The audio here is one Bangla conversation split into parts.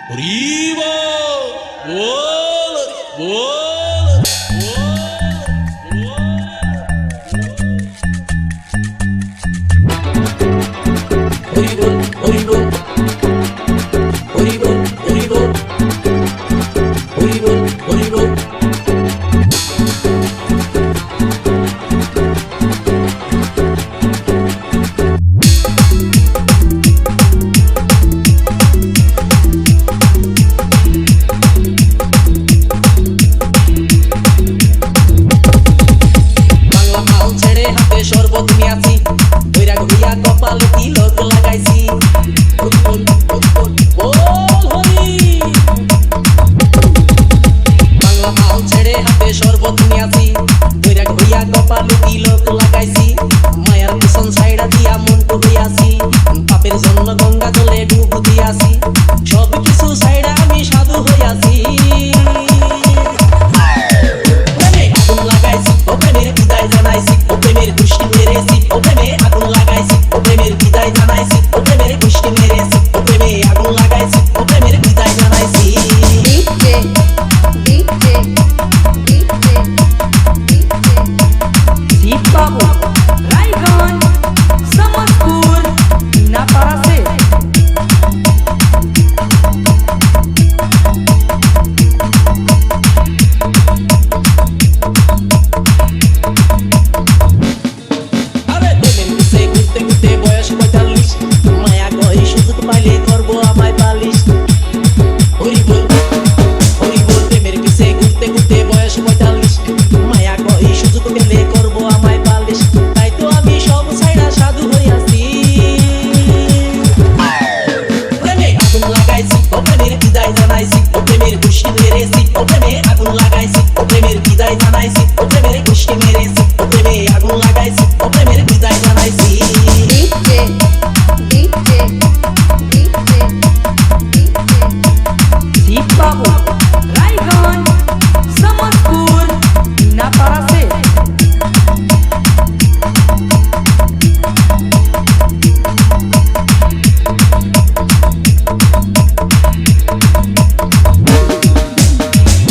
হরিবল বল বল হরিবল হরিবল হরিবল হরিবল হরিবল হরিবল শরবত নিয়াছি বৈরাগ হইয়া কপালে তিলক লাগাইছি বাংলা মাল ছেড়ে হাতে শরবত নিয়াছি বৈরাগ হইয়া কপালে তিলক লাগাইছি মায়ার পিছন ছাইড়া দিয়া মন্টু হইয়াছি পাপের জন্য গঙ্গা জলে ডুব দিয়াছি সব কিছু ছাইড়া আমি সাধু হইয়াছি আগুন লাগাইছি ও প্রেমের বিদায় জানাইছি ও প্রেমের দুষ্টি মেরেছি ও প্রেমে আগুন লাগাইছি ও প্রেমের বিদায় জানাইছি ও প্রেমের দুষ্টি মেরেছি ও প্রেমে আগুন লাগাইছি ও প্রেমের বিদায় জানাইছি বাবু রায়গঞ্জ সমসপুর নাপাড়া से আরে প্রেমের পিছে ঘুরতে ঘুরতে বয়স ৪৫ মায়া কই সুযোগ পাইলে করব আমায় পালিশ হরিবল হরিবল প্রেমের পিছে ঘুরতে ঘুরতে বয়স ৪৫ মায়া কই সুযোগ পেলে করব আমায় পালিশ তাই তো আমি সব ছাইড়া সাধু হইয়াছি প্রেমে আগুন লাগাইছি ও প্রেমের বিদায় জানাইছি ও প্রেমের খুশি মেরেছি ও প্রেমে আগুন লাগাইছি ও প্রেমের বিদায় জানাইছি ও প্রেমের খুশি মেরেছি ও প্রেমে আগুন লাগাইছি ও প্রেমের বিদায় জানাইছি বাবু রায়গঞ্জ সমসপুর নাপাড়া से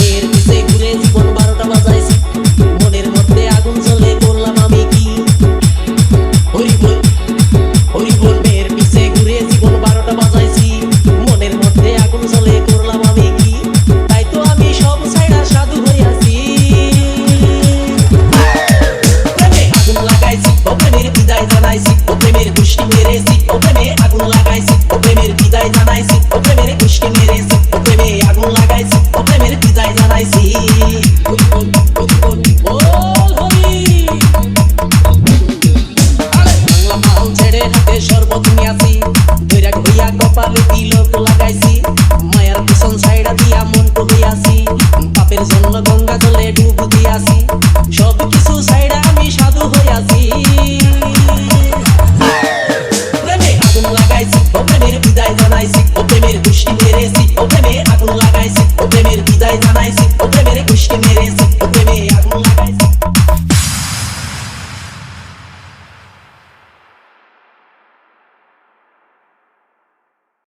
এর পিছে ঘুরে জীবন ১২টা বাজাইছি মনের মধ্যে আগুন জ্বলে করলাম আমি কি হরিবল হরিবল এর পিছে ঘুরে জীবন ১২টা বাজাইছি মনের মধ্যে আগুন জ্বলে করলাম আমি কি তাই তো আমি সব ছাইড়া সাধু হইয়াছি প্রেমে আগুন লাগাইছি ও প্রেমের বিদায় জানাইছি ও প্রেমের দুষ্টি মেরেছি ও প্রেমে আগুন লাগাইছি ও প্রেমের বিদায় জানাইছি ও প্রেমের দুষ্টি মেরেছি ও প্রেমে আগুন লাগাইছি ও প্রেমের বিদায় জানাইছি হরিবল হরিবল বল হরি আরে বাংলা মাল ছেড়ে হাতে শরবত নিয়াছি বৈরাগ হইয়া কপালে তিলক লাগাইছি মায়ার পিছন ছাইড়া দিয়া মন্টু হইয়াছি পাপের জন্য